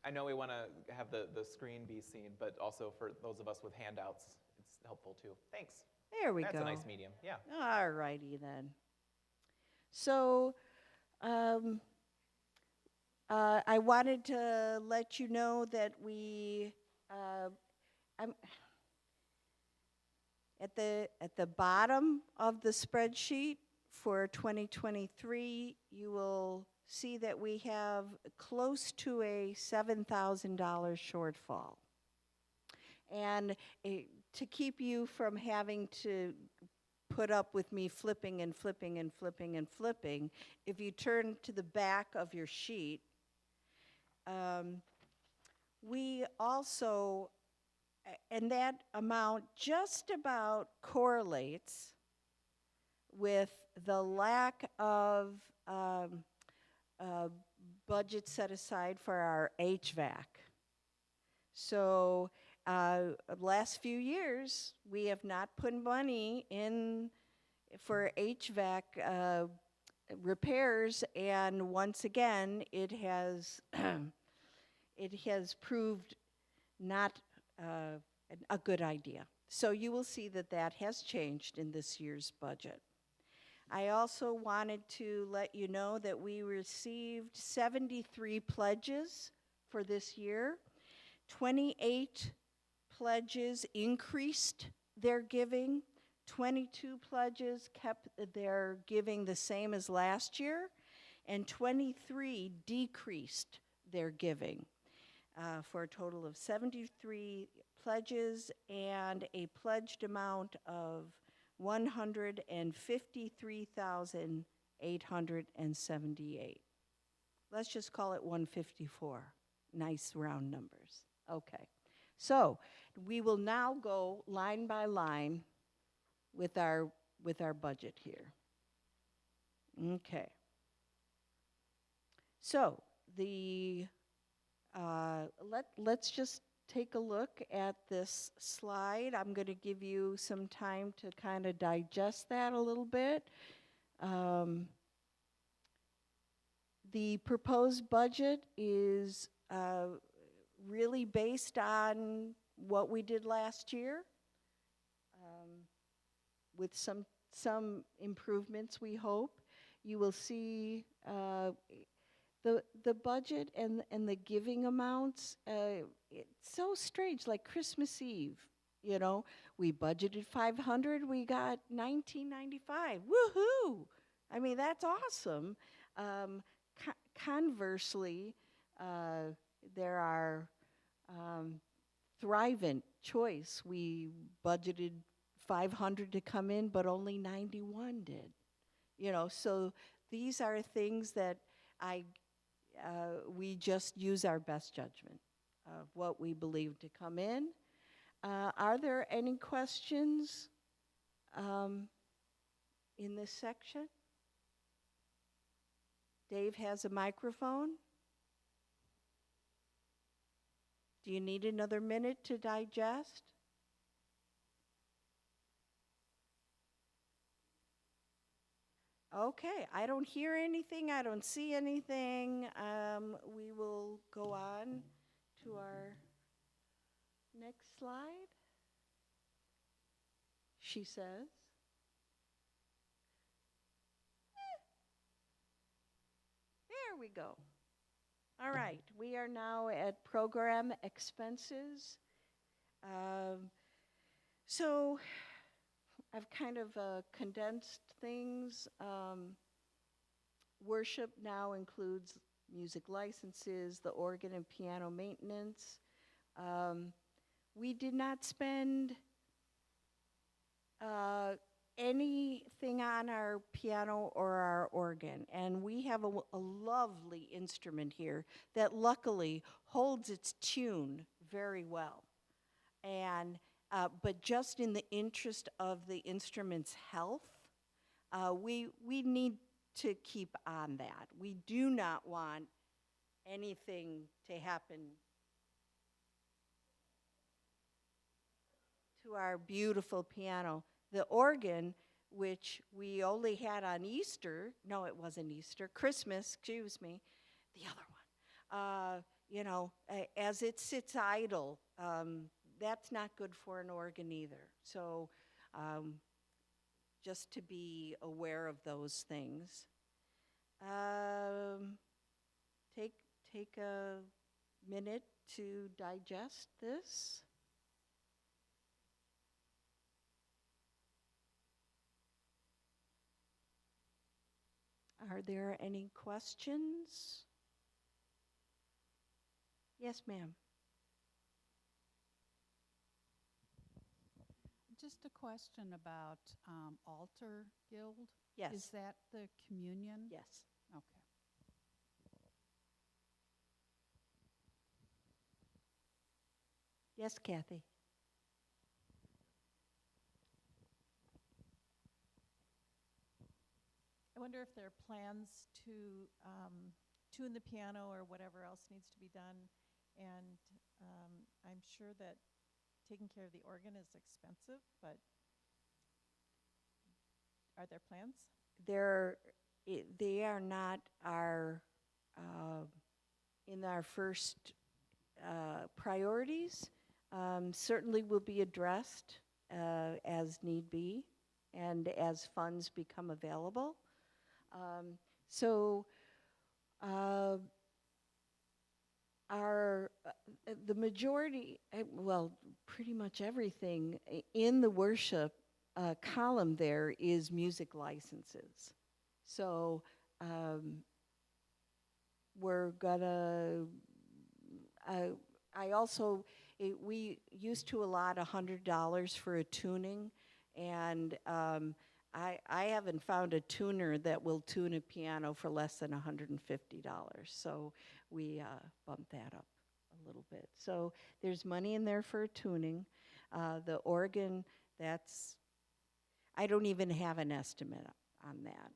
I know we want to have the screen be seen, but also for those of us with handouts, it's helpful too. Thanks. There we That's go. a nice medium, yeah. All righty then. So um, I wanted to let you know that I'm at the bottom of the spreadsheet for 2023, you will see that we have close to a $7,000 shortfall. And to keep you from having to put up with me flipping and flipping and flipping and flipping, if you turn to the back of your sheet, we also, and that amount just about correlates with the lack of uh, budget set aside for our HVAC. So last few years, we have not put money in for HVAC repairs, and once again, it has it has proved not a good idea. So you will see that that has changed in this year's budget. I also wanted to let you know that we received 73 pledges for this year. 28 pledges increased their giving. 22 pledges kept their giving the same as last year, and 23 decreased their giving for a total of 73 pledges and a pledged amount of $153,878. Let's just call it 154. Nice round numbers. Okay. So we will now go line by line with our budget here. Okay. So the let's just take a look at this slide. I'm going to give you some time to kind of digest that a little bit. The proposed budget is really based on what we did last year, with some improvements, we hope. You will see the budget and the giving amounts. It's so strange, like Christmas Eve. You know, we budgeted 500, we got 1995. Woohoo! I mean, that's awesome. Conversely, there are Thrivent Choice. We budgeted 500 to come in, but only 91 did. You know, so these are things that we just use our best judgment of what we believe to come in. Are there any questions in this section? Dave has a microphone. Do you need another minute to digest? Okay, I don't hear anything, I don't see anything. We will go on to our next slide. She says. There we go. All right, we are now at program expenses. So I've kind of condensed things. Worship now includes music licenses, the organ and piano maintenance. We did not spend anything on our piano or our organ, and we have a lovely instrument here that luckily holds its tune very well. And but just in the interest of the instrument's health, we need to keep on that. We do not want anything to happen to our beautiful piano. The organ, which we only had on Easter, no, it wasn't Easter, Christmas, excuse me, the other one, as it sits idle, that's not good for an organ either. So um, just to be aware of those things. Um, take take a minute to digest this. Are there any questions? Yes, ma'am. Just a question about Altar Guild. Yes. Is that the communion? Yes. Okay. Yes, Kathy. I wonder if there are plans to tune the piano or whatever else needs to be done. And I'm sure that taking care of the organ is expensive, but are there plans? They are not uh, in our first priorities. Certainly will be addressed as need be and as funds become available. So the majority, well, pretty much everything in the worship column there is music licenses. So we're gonna, I also, we used to allot $100 for a tuning, and I haven't found a tuner that will tune a piano for less than $150. So we bumped that up a little bit. So there's money in there for a tuning. The organ, I don't even have an estimate on that.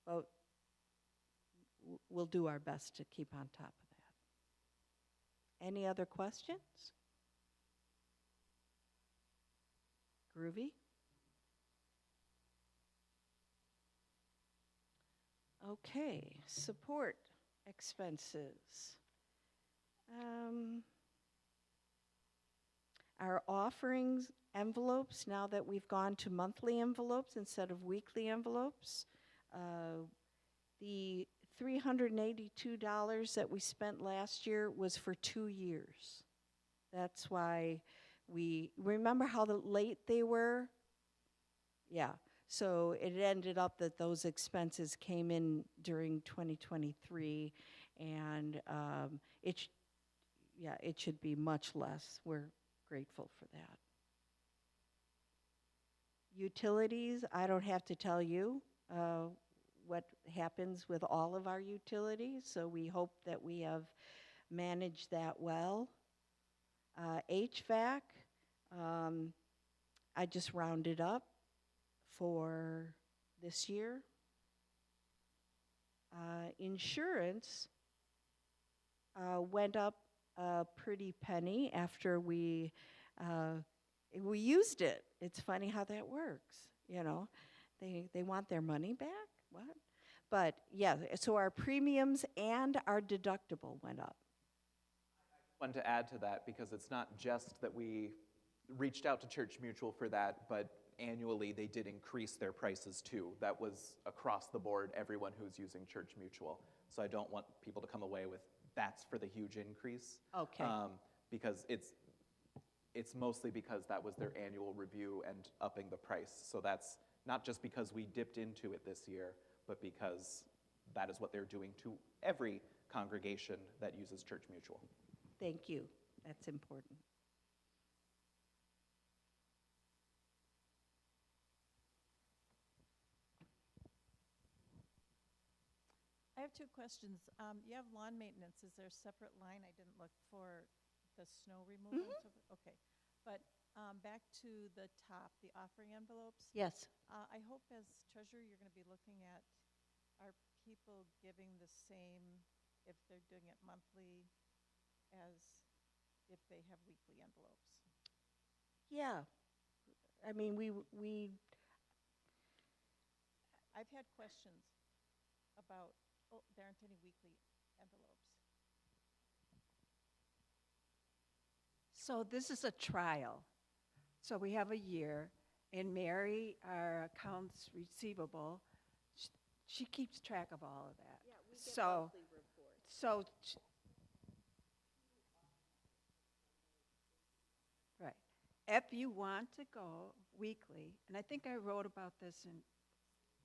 But we'll do our best to keep on top of that. Any other questions? Groovy? Okay, support expenses. Our offerings envelopes, now that we've gone to monthly envelopes instead of weekly envelopes, the $382 that we spent last year was for 2 years. That's why remember how late they were? Yeah. So it ended up that those expenses came in during 2023, and it should be much less. We're grateful for that. Utilities, I don't have to tell you what happens with all of our utilities, so we hope that we have managed that well. HVAC, I just rounded up for this year. Insurance went up a pretty penny after we used it. It's funny how that works, They want their money back? What? But yeah, so our premiums and our deductible went up. Want to add to that, because it's not just that we reached out to Church Mutual for that, but annually they did increase their prices too. That was across the board, everyone who's using Church Mutual. So I don't want people to come away with that's for the huge increase. Okay. Because it's mostly because that was their annual review and upping the price. So that's not just because we dipped into it this year, but because that is what they're doing to every congregation that uses Church Mutual. Thank you. That's important. I have 2 questions. You have lawn maintenance. Is there a separate line? I didn't look for the snow removal. And so forth. Okay. But back to the top, the offering envelopes. Yes. I hope as treasurer you're going to be looking at, are people giving the same if they're doing it monthly as if they have weekly envelopes? Yeah. I mean, I've had questions about, there aren't any weekly envelopes. So this is a trial. So we have a year, and Mary, our accounts receivable, she keeps track of all of that. Yeah, we get monthly reports. So, right. If you want to go weekly, and I think I wrote about this in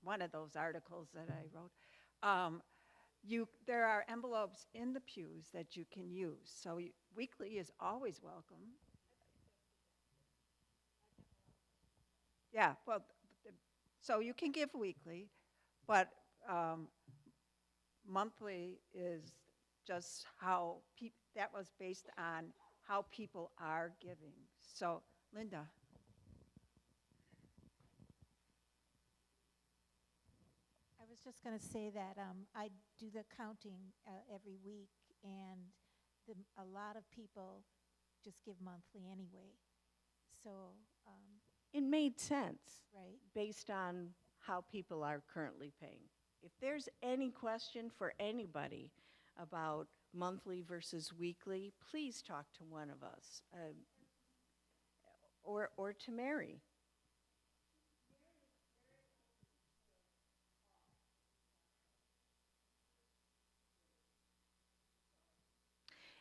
one of those articles that I wrote, there are envelopes in the pews that you can use. So weekly is always welcome. Yeah, well, so you can give weekly, but monthly is just how that was based on how people are giving. So, Linda. I was just going to say that I do the counting every week, and a lot of people just give monthly anyway. So, It made sense. right. Based on how people are currently paying. If there's any question for anybody about monthly versus weekly, please talk to one of us, or to Mary.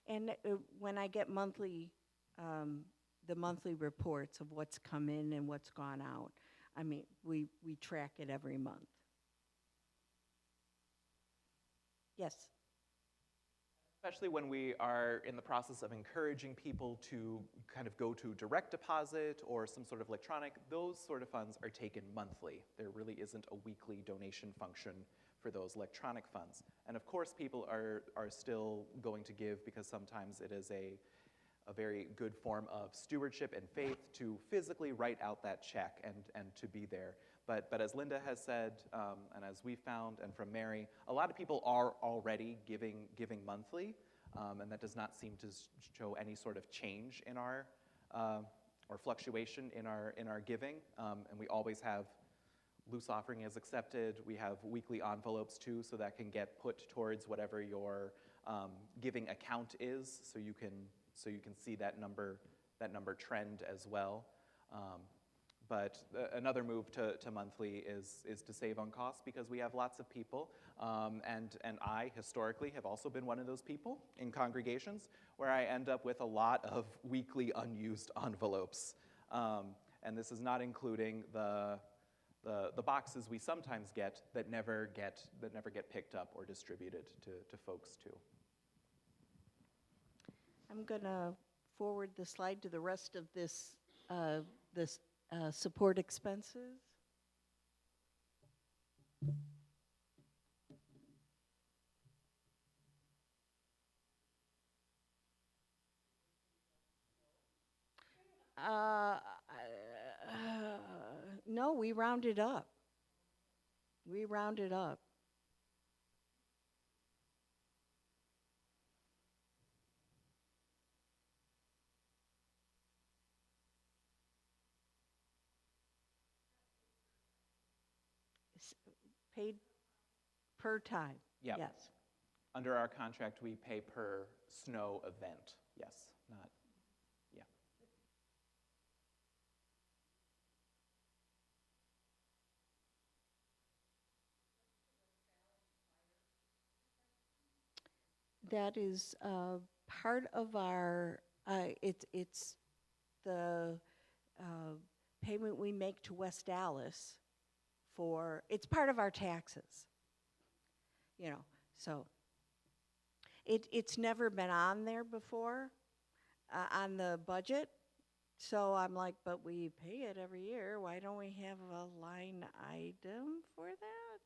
And when I get the monthly reports of what's come in and what's gone out, I mean, we track it every month. Yes. Especially when we are in the process of encouraging people to kind of go to direct deposit or some sort of electronic, those sort of funds are taken monthly. There really isn't a weekly donation function for those electronic funds. And of course, people are still going to give because sometimes it is a very good form of stewardship and faith to physically write out that check and to be there. But as Linda has said, and as we found, and from Mary, a lot of people are already giving monthly, and that does not seem to show any sort of change in our, or fluctuation in our giving. And we always have loose offering is accepted. We have weekly envelopes too, so that can get put towards whatever your giving account is, so you can see that number trend as well. But another move to monthly is to save on costs, because we have lots of people, and I historically have also been one of those people in congregations where I end up with a lot of weekly unused envelopes, and this is not including the boxes we sometimes get that never get picked up or distributed to folks too. I'm going to forward the slide to the rest of this support expenses. No, we rounded up. We rounded up. Paid per time. Yep. Yes. Under our contract, we pay per snow event. Yes, not, yeah. That is part of our, it's the payment we make to West Dallas for, it's part of our taxes, you know, so it's never been on there before, on the budget, so I'm like, but we pay it every year, why don't we have a line item for that?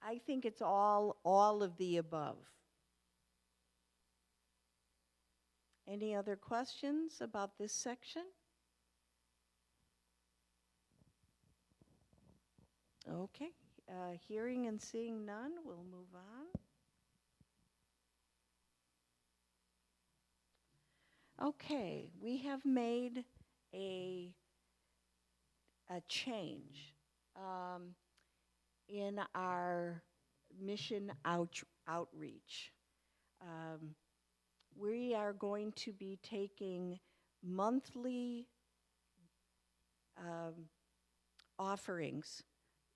I think it's all of the above. Any other questions about this section? Okay, hearing and seeing none, we'll move on. Okay, we have made a change in our mission outreach. We are going to be taking monthly offerings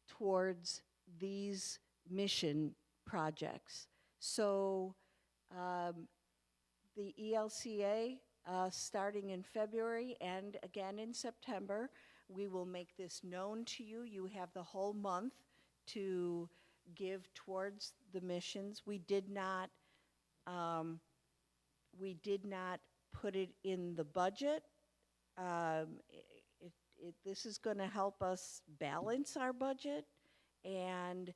towards these mission projects. So the ELCA, starting in February and again in September, we will make this known to you. You have the whole month to give towards the missions. We did not put it in the budget. This is going to help us balance our budget, and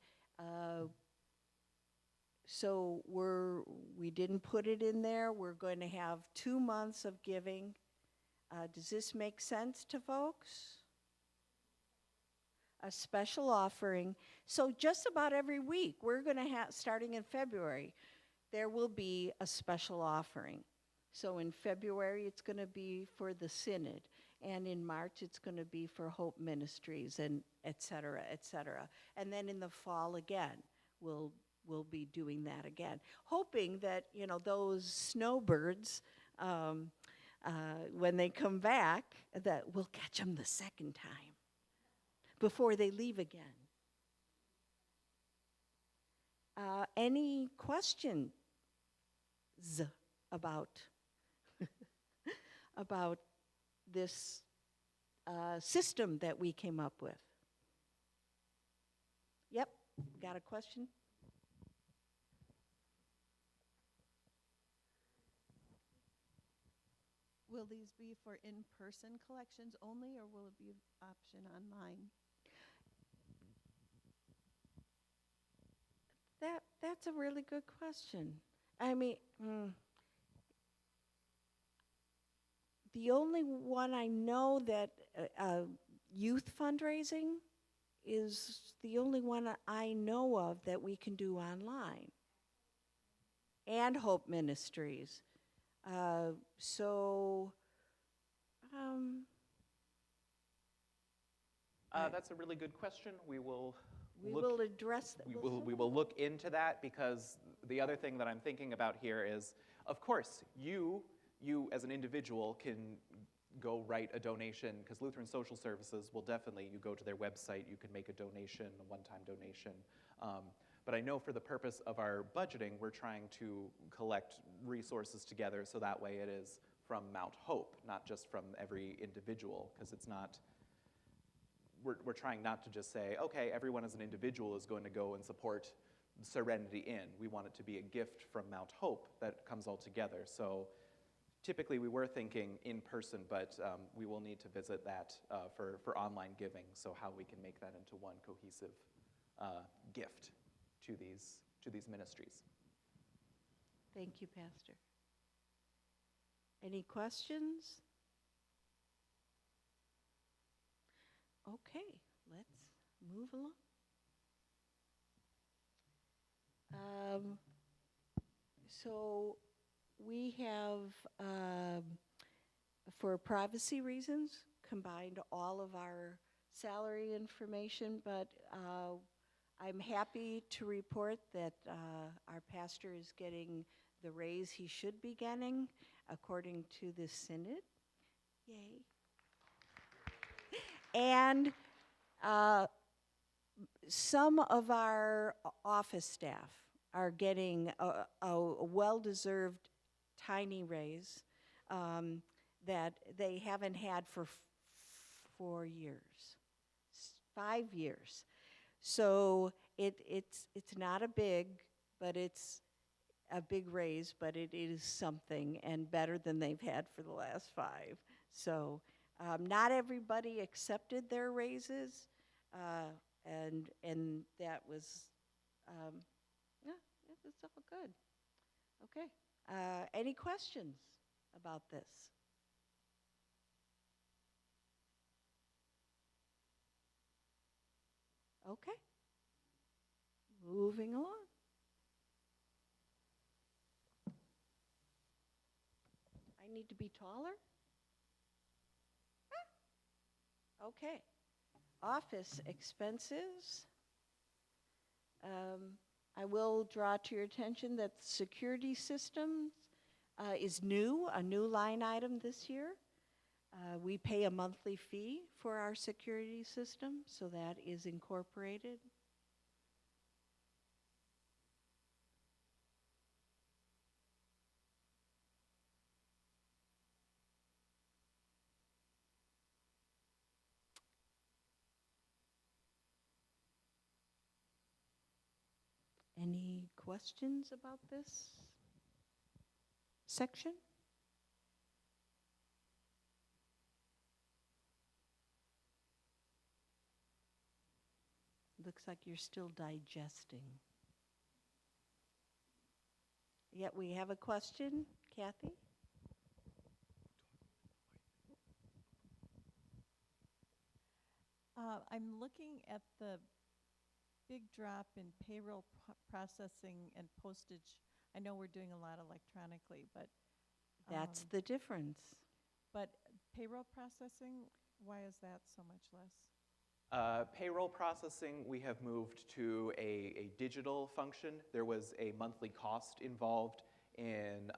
so we didn't put it in there. We're going to have 2 months of giving. Does this make sense to folks? A special offering. So just about every week, we're going to have, starting in February, there will be a special offering. So in February, it's going to be for the Synod. And in March, it's going to be for Hope Ministries, and et cetera, et cetera. And then in the fall again, we'll be doing that again, hoping that, you know, those snowbirds, when they come back, that we'll catch them the second time before they leave again. Any questions about about this system that we came up with? Yep, got a question? Will these be for in-person collections only, or will it be option online? That's a really good question. I mean, the only one I know that youth fundraising is the only one I know of that we can do online. And Hope Ministries. That's a really good question. We will We look, will address that. we will look into that, because the other thing that I'm thinking about here is, of course, you as an individual can go write a donation, because Lutheran Social Services will definitely, you go to their website, you can make a donation, a one-time donation. But I know for the purpose of our budgeting, we're trying to collect resources together so that way it is from Mount Hope, not just from every individual, because it's not, we're trying not to just say, okay, everyone as an individual is going to go and support Serenity Inn. We want it to be a gift from Mount Hope that comes all together. So typically we were thinking in person, but we will need to visit that for online giving, so how we can make that into one cohesive gift to these ministries. Thank you, Pastor. Any questions? Okay, let's move along. So we have, for privacy reasons, combined all of our salary information, but I'm happy to report that our pastor is getting the raise he should be getting according to the Synod. Yay. And some of our office staff are getting a well-deserved tiny raise that they haven't had for 4 years, 5 years. So it's not a big, but it's a big raise, but it is something, and better than they've had for the last 5. So not everybody accepted their raises, and that was, yeah, it's all good. Okay, any questions about this? Okay, moving along. I need to be taller? Okay, office expenses. I will draw to your attention that security systems is new, a new line item this year. We pay a monthly fee for our security system, so that is incorporated. Any questions about this section? Looks like you're still digesting. Yet we have a question, Kathy? I'm looking at the big drop in payroll processing and postage. I know we're doing a lot electronically, but That's Um, the difference. but payroll processing, why is that so much less? Payroll processing, we have moved to a digital function. There was a monthly cost involved in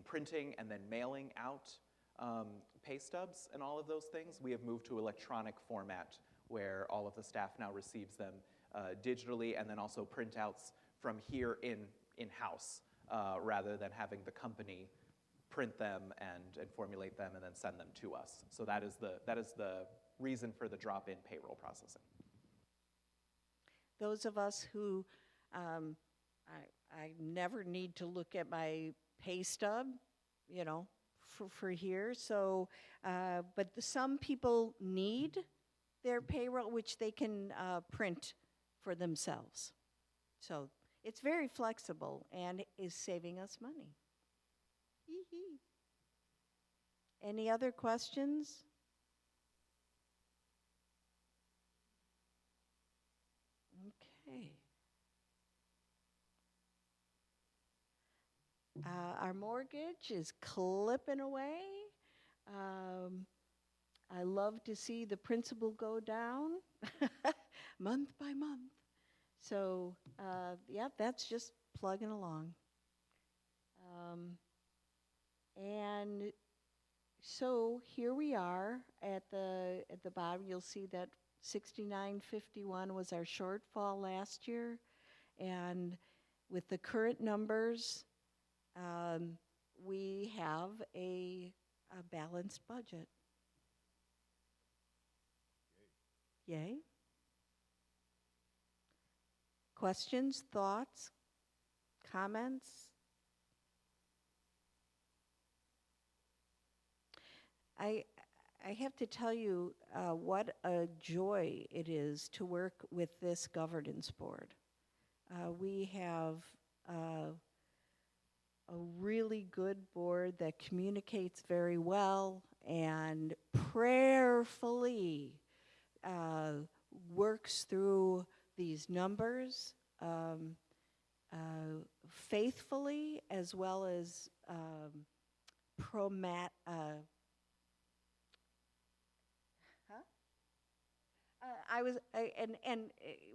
printing and then mailing out pay stubs and all of those things. We have moved to electronic format where all of the staff now receives them digitally, and then also printouts from here in-house rather than having the company print them and formulate them and then send them to us. So that is the reason for the drop in payroll processing. Those of us who, I never need to look at my pay stub, you know, for here. So, but some people need their payroll, which they can print for themselves. So it's very flexible and is saving us money. Hee-hee. Any other questions? Okay. Our mortgage is clipping away. I love to see the principal go down month by month. So, yeah, that's just plugging along. And so here we are at the bottom. You'll see that 6951 was our shortfall last year, and with the current numbers, we have a balanced budget. Yay. Questions, thoughts, comments? I have to tell you what a joy it is to work with this governance board. We have a really good board that communicates very well and prayerfully works through these numbers faithfully, as well as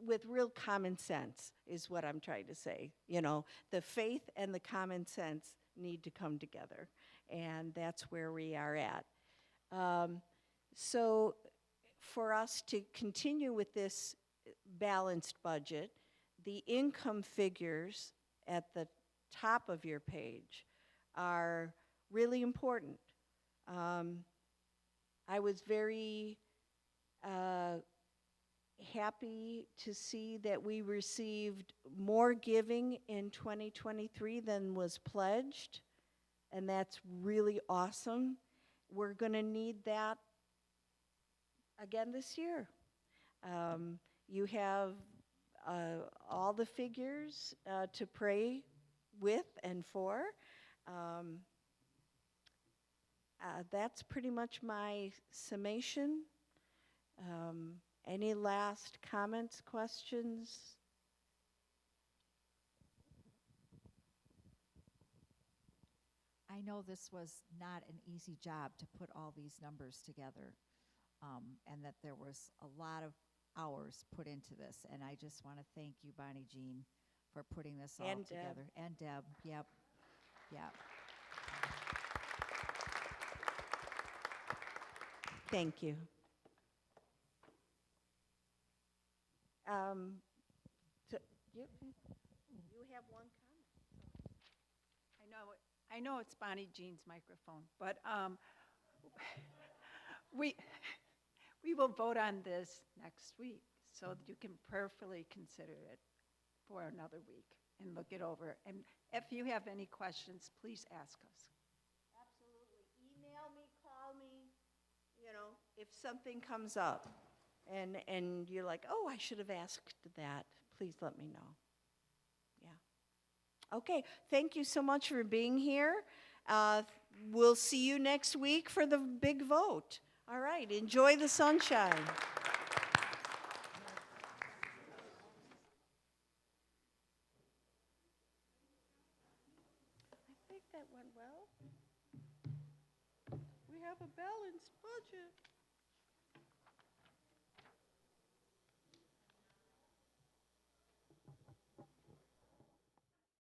with real common sense is what I'm trying to say. You know, the faith and the common sense need to come together, and that's where we are at. So for us to continue with this balanced budget, the income figures at the top of your page are really important. I was very happy to see that we received more giving in 2023 than was pledged, and that's really awesome. We're going to need that again this year. You have all the figures to pray with and for. That's pretty much my summation. Any last comments, questions? I know this was not an easy job to put all these numbers together, and that there was a lot of hours put into this. And I just want to thank you, Bonnie Jean, for putting this all And Deb. together. And Deb, yep, yep. Thank you. So you have one comment? I know it's Bonnie Jean's microphone, but we will vote on this next week, so that you can prayerfully consider it for another week and look it over. And if you have any questions, please ask us. Absolutely. Email me, call me, if something comes up and you're like, oh, I should have asked that, please let me know. Yeah. Okay, thank you so much for being here. We'll see you next week for the big vote. All right, enjoy the sunshine. I think that went well. We have a balanced budget.